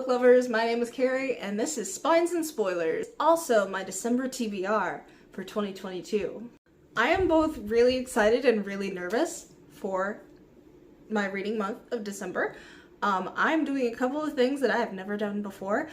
book lovers, my name is Carrie and this is Spines and Spoilers, also my December TBR for 2022. I am both really excited and really nervous for my reading month of December. I'm doing a couple of things that I have never done before.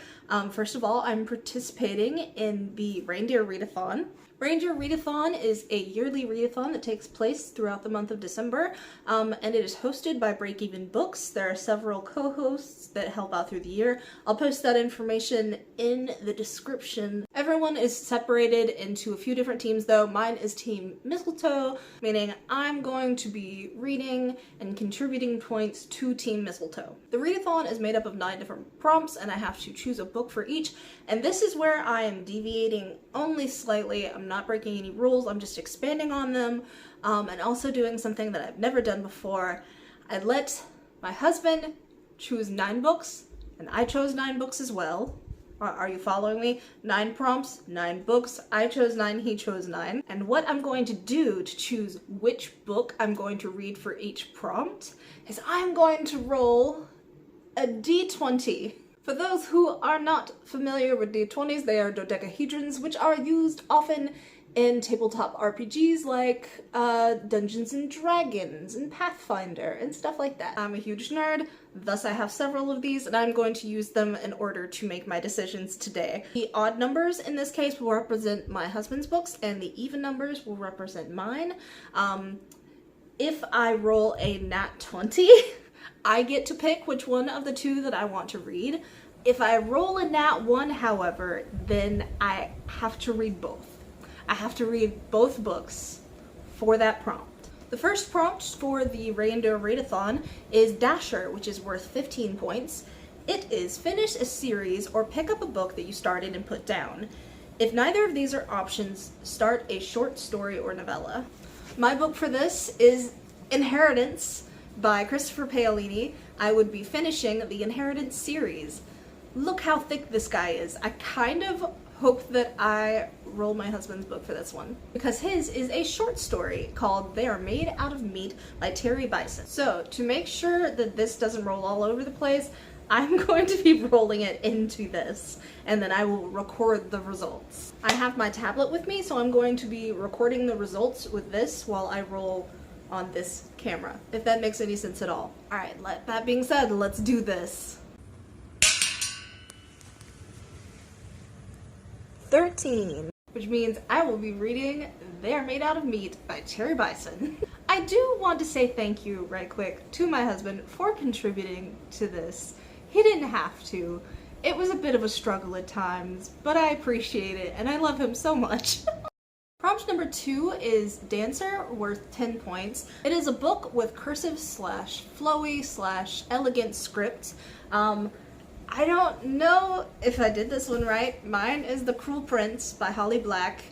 First of all, I'm participating in the Reindeer Readathon. Reindeer Readathon is a yearly readathon that takes place throughout the month of December, and it is hosted by Break Even Books. There are several co-hosts that help out through the year. I'll post that information in the description. Everyone is separated into a few different teams though. Mine is Team Mistletoe, meaning I'm going to be reading and contributing points to Team Mistletoe. The readathon is made up of 9 different prompts and I have to choose a book for each, and this is where I am deviating only slightly. I'm not breaking any rules, I'm just expanding on them, and also doing something that I've never done before. I let my husband choose 9 books, and I chose 9 books as well. Are you following me? 9 prompts, 9 books. I chose 9, he chose 9. And what I'm going to do to choose which book I'm going to read for each prompt is I'm going to roll a d20. For those who are not familiar with d20s, they are dodecahedrons, which are used often in tabletop RPGs like Dungeons and Dragons and Pathfinder and stuff like that. I'm a huge nerd, thus I have several of these and I'm going to use them in order to make my decisions today. The odd numbers in this case will represent my husband's books and the even numbers will represent mine. If I roll a nat 20, I get to pick which one of the 2 that I want to read. If I roll a nat 1, however, then I have to read both. I have to read both books for that prompt. The first prompt for the Reindeer Readathon is Dasher, which is worth 15 points. It is finish a series or pick up a book that you started and put down. If neither of these are options, start a short story or novella. My book for this is Inheritance by Christopher Paolini. I would be finishing the Inheritance series. Look how thick this guy is. I kind of hope that I roll my husband's book for this one, because his is a short story called They Are Made Out of Meat by Terry Bison. So to make sure that this doesn't roll all over the place, I'm going to be rolling it into this, and then I will record the results. I have my tablet with me, so I'm going to be recording the results with this while I roll on this camera, if that makes any sense at all. Alright, that being said, let's do this. 13, which means I will be reading They Are Made Out of Meat by Terry Bison. I do want to say thank you right quick to my husband for contributing to this. He didn't have to. It was a bit of a struggle at times, but I appreciate it and I love him so much. Prompt number 2 is Dancer, worth 10 points. It is a book with cursive / flowy / elegant script. I don't know if I did this one right. Mine is The Cruel Prince by Holly Black.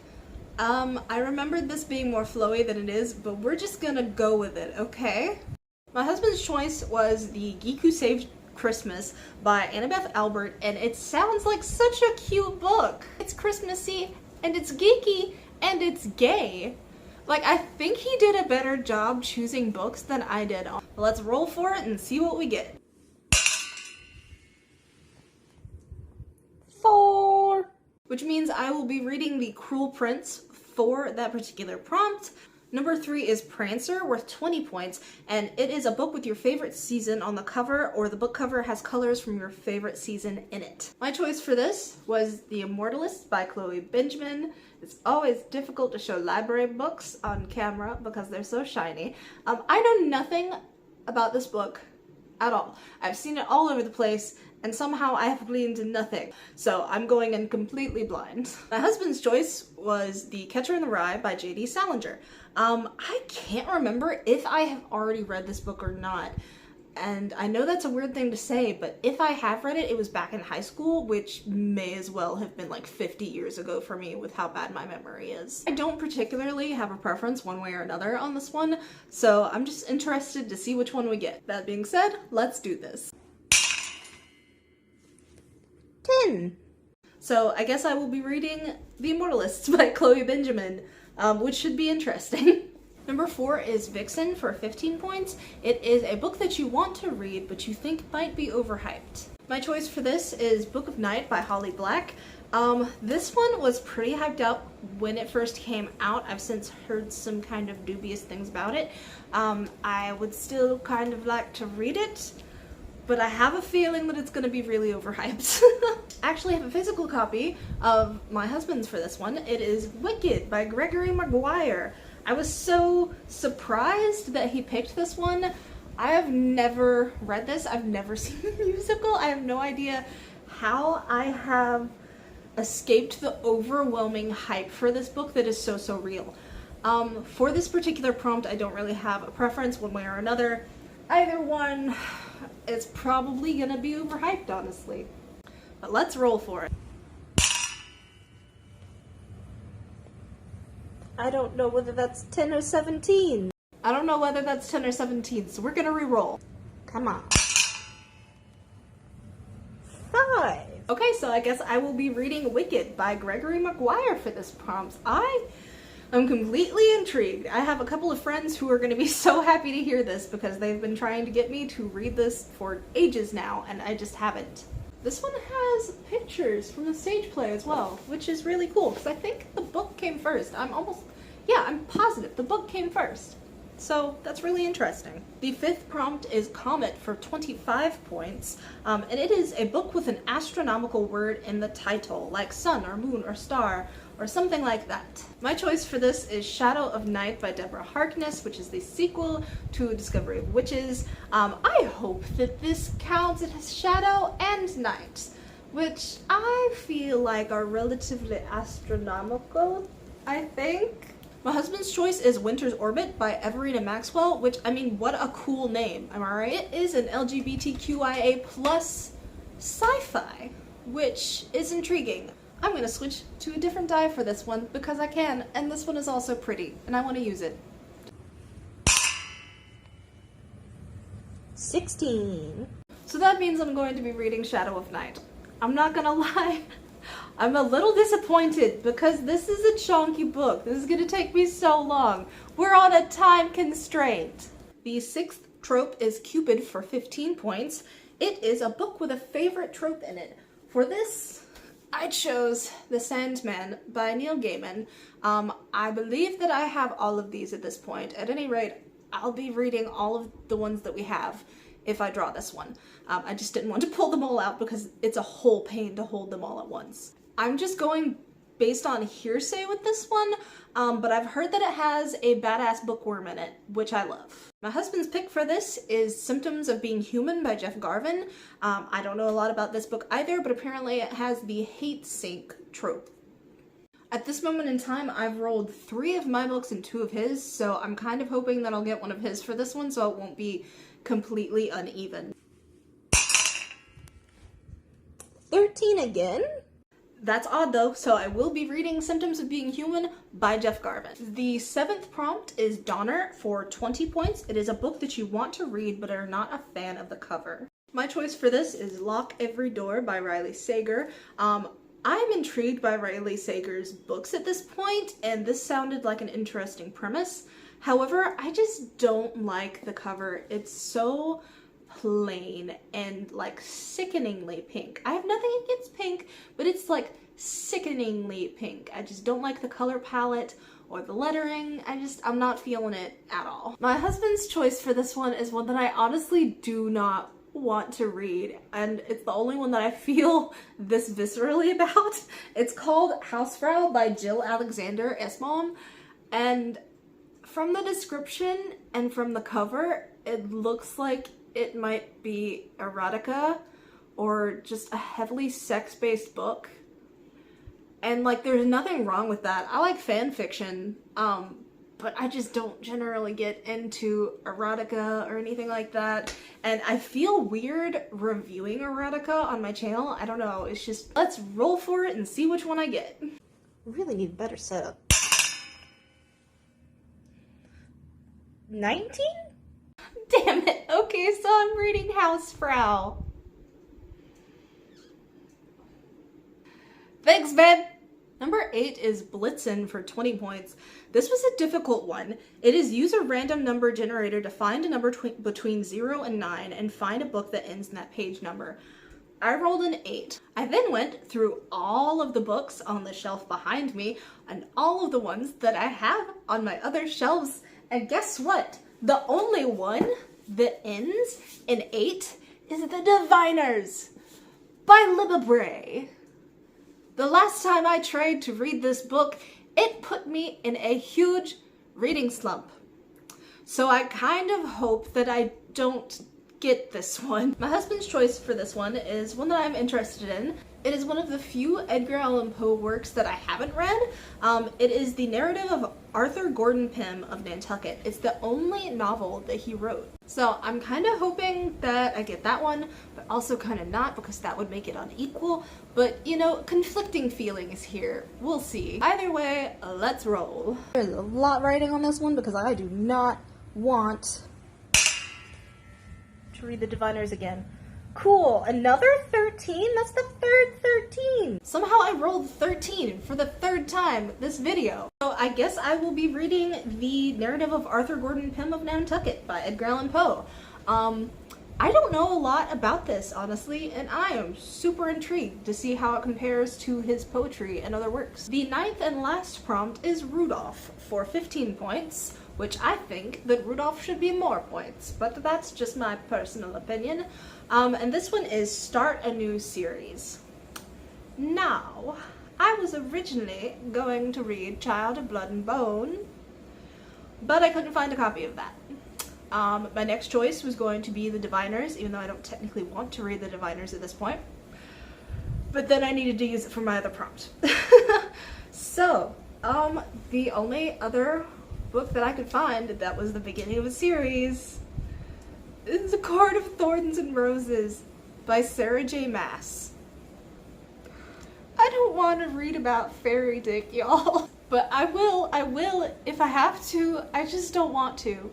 I remembered this being more flowy than it is, but we're just gonna go with it, okay? My husband's choice was The Geek Who Saved Christmas by Annabeth Albert, and it sounds like such a cute book. It's Christmassy, and it's geeky, and it's gay. Like, I think he did a better job choosing books than I did. Let's roll for it and see what we get. 4, which means I will be reading The Cruel Prince for that particular prompt. Number 3 is Prancer, worth 20 points, and it is a book with your favorite season on the cover, or the book cover has colors from your favorite season in it. My choice for this was The Immortalist by Chloe Benjamin. It's always difficult to show library books on camera because they're so shiny. I know nothing about this book at all. I've seen it all over the place, and somehow I have gleaned nothing. So I'm going in completely blind. My husband's choice was The Catcher in the Rye by J.D. Salinger. I can't remember if I have already read this book or not. And I know that's a weird thing to say, but if I have read it, it was back in high school, which may as well have been like 50 years ago for me with how bad my memory is. I don't particularly have a preference one way or another on this one, so I'm just interested to see which one we get. That being said, let's do this. 10. So I guess I will be reading The Immortalists by Chloe Benjamin, which should be interesting. Number 4 is Vixen for 15 points. It is a book that you want to read, but you think might be overhyped. My choice for this is Book of Night by Holly Black. This one was pretty hyped up when it first came out. I've since heard some kind of dubious things about it. I would still kind of like to read it, but I have a feeling that it's going to be really overhyped. I actually have a physical copy of my husband's for this one. It is Wicked by Gregory Maguire. I was so surprised that he picked this one. I have never read this. I've never seen the musical. I have no idea how I have escaped the overwhelming hype for this book that is so real. For this particular prompt, I don't really have a preference one way or another. Either one, it's probably gonna be overhyped, honestly. But let's roll for it. I don't know whether that's 10 or 17. I don't know whether that's 10 or 17, so we're gonna re-roll. Come on. 5. Okay, so I guess I will be reading Wicked by Gregory Maguire for this prompt. I'm completely intrigued. I have a couple of friends who are going to be so happy to hear this because they've been trying to get me to read this for ages now, and I just haven't. This one has pictures from the stage play as well, which is really cool because I think the book came first. I'm positive the book came first. So that's really interesting. The 5th prompt is Comet for 25 points, and it is a book with an astronomical word in the title, like sun or moon or star, or something like that. My choice for this is Shadow of Night by Deborah Harkness, which is the sequel to Discovery of Witches. I hope that this counts as Shadow and Night, which I feel like are relatively astronomical, I think. My husband's choice is Winter's Orbit by Everina Maxwell, which, I mean, what a cool name, am I right? It is an LGBTQIA+ sci-fi, which is intriguing. I'm gonna switch to a different die for this one because I can, and this one is also pretty, and I want to use it. 16. So that means I'm going to be reading Shadow of Night. I'm not gonna lie. I'm a little disappointed because this is a chunky book. This is going to take me so long. We're on a time constraint. The 6th trope is Cupid for 15 points. It is a book with a favorite trope in it. For this, I chose The Sandman by Neil Gaiman. I believe that I have all of these at this point. At any rate, I'll be reading all of the ones that we have if I draw this one. I just didn't want to pull them all out because it's a whole pain to hold them all at once. I'm just going based on hearsay with this one, but I've heard that it has a badass bookworm in it, which I love. My husband's pick for this is Symptoms of Being Human by Jeff Garvin. I don't know a lot about this book either, but apparently it has the hate sink trope. At this moment in time, I've rolled 3 of my books and 2 of his, so I'm kind of hoping that I'll get one of his for this one so it won't be completely uneven. 13 again? That's odd though, so I will be reading Symptoms of Being Human by Jeff Garvin. The 7th prompt is Donner for 20 points. It is a book that you want to read but are not a fan of the cover. My choice for this is Lock Every Door by Riley Sager. I'm intrigued by Riley Sager's books at this point, and this sounded like an interesting premise. However, I just don't like the cover. It's so plain and like sickeningly pink. I have nothing against pink, but it's like sickeningly pink. I just don't like the color palette or the lettering. I'm not feeling it at all. My husband's choice for this one is one that I honestly do not want to read, and it's the only one that I feel this viscerally about. It's called Hausfrau by Jill Alexander Esmom, and from the description and from the cover, it looks like it might be erotica or just a heavily sex-based book. And like, there's nothing wrong with that. I like fan fiction, but I just don't generally get into erotica or anything like that. And I feel weird reviewing erotica on my channel. I don't know, it's just, let's roll for it and see which one I get. Really need a better setup. 19? Damn it. Okay, so I'm reading Hausfrau. Thanks, babe. Number 8 is Blitzen for 20 points. This was a difficult one. It is use a random number generator to find a number between 0 and 9 and find a book that ends in that page number. I rolled an 8. I then went through all of the books on the shelf behind me and all of the ones that I have on my other shelves, and guess what? The only one that ends in 8 is The Diviners by Libba Bray. The last time I tried to read this book, it put me in a huge reading slump. So I kind of hope that I don't get this one. My husband's choice for this one is one that I'm interested in. It is one of the few Edgar Allan Poe works that I haven't read. It is the narrative of Arthur Gordon Pym of Nantucket. It's the only novel that he wrote. So I'm kind of hoping that I get that one, but also kind of not, because that would make it unequal. But, you know, conflicting feelings here. We'll see. Either way, let's roll. There's a lot writing on this one because I do not want to read The Diviners again. Cool, another 13? That's the third 13! Somehow I rolled 13 for the third time this video. So I guess I will be reading the narrative of Arthur Gordon Pym of Nantucket by Edgar Allan Poe. I don't know a lot about this, honestly, and I am super intrigued to see how it compares to his poetry and other works. The 9th and last prompt is Rudolph for 15 points, which I think that Rudolph should be more points, but that's just my personal opinion. And this one is Start a New Series. Now, I was originally going to read Child of Blood and Bone, but I couldn't find a copy of that. My next choice was going to be The Diviners, even though I don't technically want to read The Diviners at this point. But then I needed to use it for my other prompt. So, the only other book that I could find that was the beginning of a series is A Card of Thorns and Roses by Sarah J. Maas. I don't want to read about fairy dick, y'all. But I will if I have to. I just don't want to.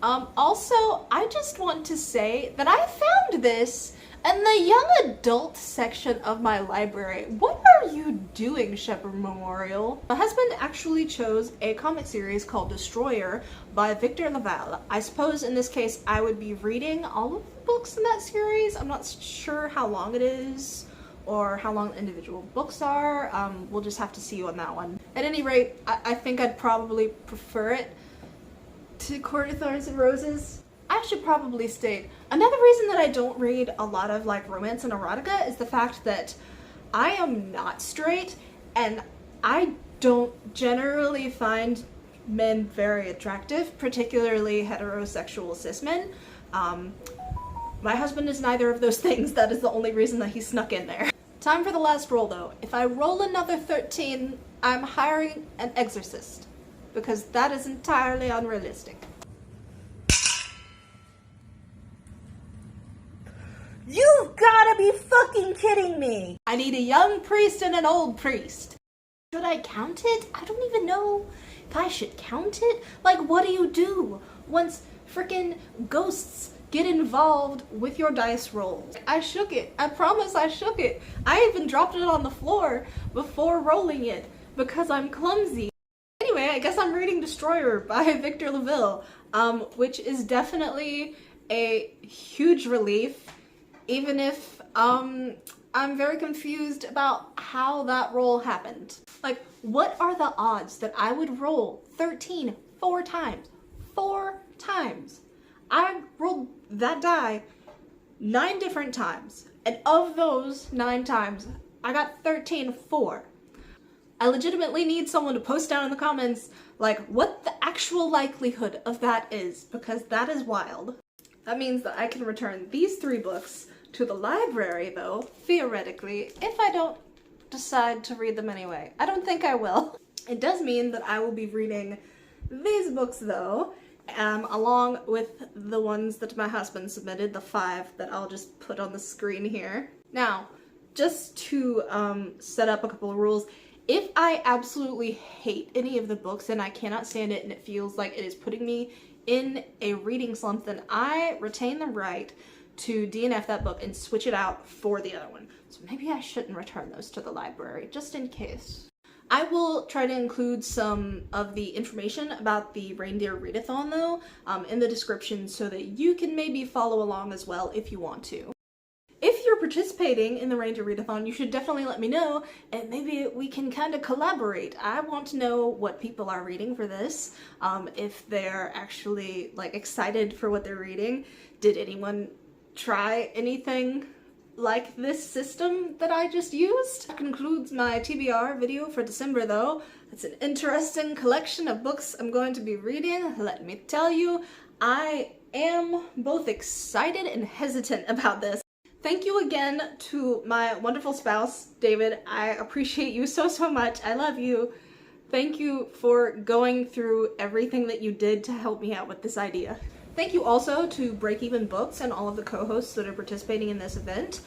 Also, I just want to say that I found this in the young adult section of my library. What are you doing, Shepherd Memorial? My husband actually chose a comic series called Destroyer by Victor Laval. I suppose in this case I would be reading all of the books in that series. I'm not sure how long it is or how long the individual books are. We'll just have to see on that one. At any rate, I think I'd probably prefer it to Court of Thorns and Roses. I should probably state, another reason that I don't read a lot of like romance and erotica is the fact that I am not straight and I don't generally find men very attractive, particularly heterosexual cis men. My husband is neither of those things. That is the only reason that he snuck in there. Time for the last roll though. If I roll another 13, I'm hiring an exorcist, because that is entirely unrealistic. You've gotta be fucking kidding me! I need a young priest and an old priest. Should I count it? I don't even know if I should count it. Like, what do you do once frickin' ghosts get involved with your dice rolls? I shook it. I promise I shook it. I even dropped it on the floor before rolling it because I'm clumsy. Anyway, I guess I'm reading Destroyer by Victor Laval, which is definitely a huge relief, even if I'm very confused about how that roll happened. Like, what are the odds that I would roll 13 4 times? 4 times. I rolled that die 9 different times, and of those 9 times, I got 13 4. I legitimately need someone to post down in the comments, like, what the actual likelihood of that is, because that is wild. That means that I can return these 3 books to the library, though, theoretically, if I don't decide to read them anyway. I don't think I will. It does mean that I will be reading these books, though, along with the ones that my husband submitted, the 5 that I'll just put on the screen here. Now, just to set up a couple of rules, if I absolutely hate any of the books and I cannot stand it and it feels like it is putting me in a reading slump, then I retain the right to DNF that book and switch it out for the other one. So maybe I shouldn't return those to the library, just in case. I will try to include some of the information about the Reindeer Readathon, though, in the description so that you can maybe follow along as well if you want to. If you're participating in the Reindeer Readathon, you should definitely let me know, and maybe we can kind of collaborate. I want to know what people are reading for this, if they're actually like excited for what they're reading. Did anyone try anything like this system that I just used? That concludes my TBR video for December though. It's an interesting collection of books I'm going to be reading. Let me tell you, I am both excited and hesitant about this. Thank you again to my wonderful spouse, David. I appreciate you so, so much. I love you. Thank you for going through everything that you did to help me out with this idea. Thank you also to Break Even Books and all of the co-hosts that are participating in this event.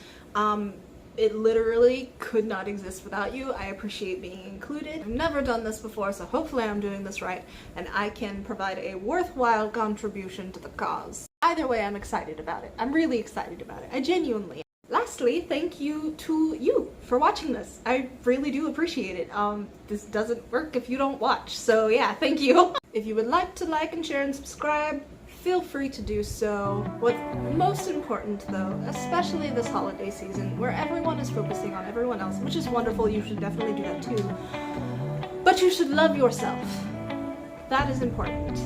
It literally could not exist without you. I appreciate being included. I've never done this before, so hopefully I'm doing this right and I can provide a worthwhile contribution to the cause. Either way, I'm excited about it. I'm really excited about it. I genuinely am. Lastly, thank you to you for watching this. I really do appreciate it. This doesn't work if you don't watch, so yeah, thank you. If you would like to like and share and subscribe, feel free to do so. What's most important though, especially this holiday season where everyone is focusing on everyone else, which is wonderful, you should definitely do that too, but you should love yourself. That is important.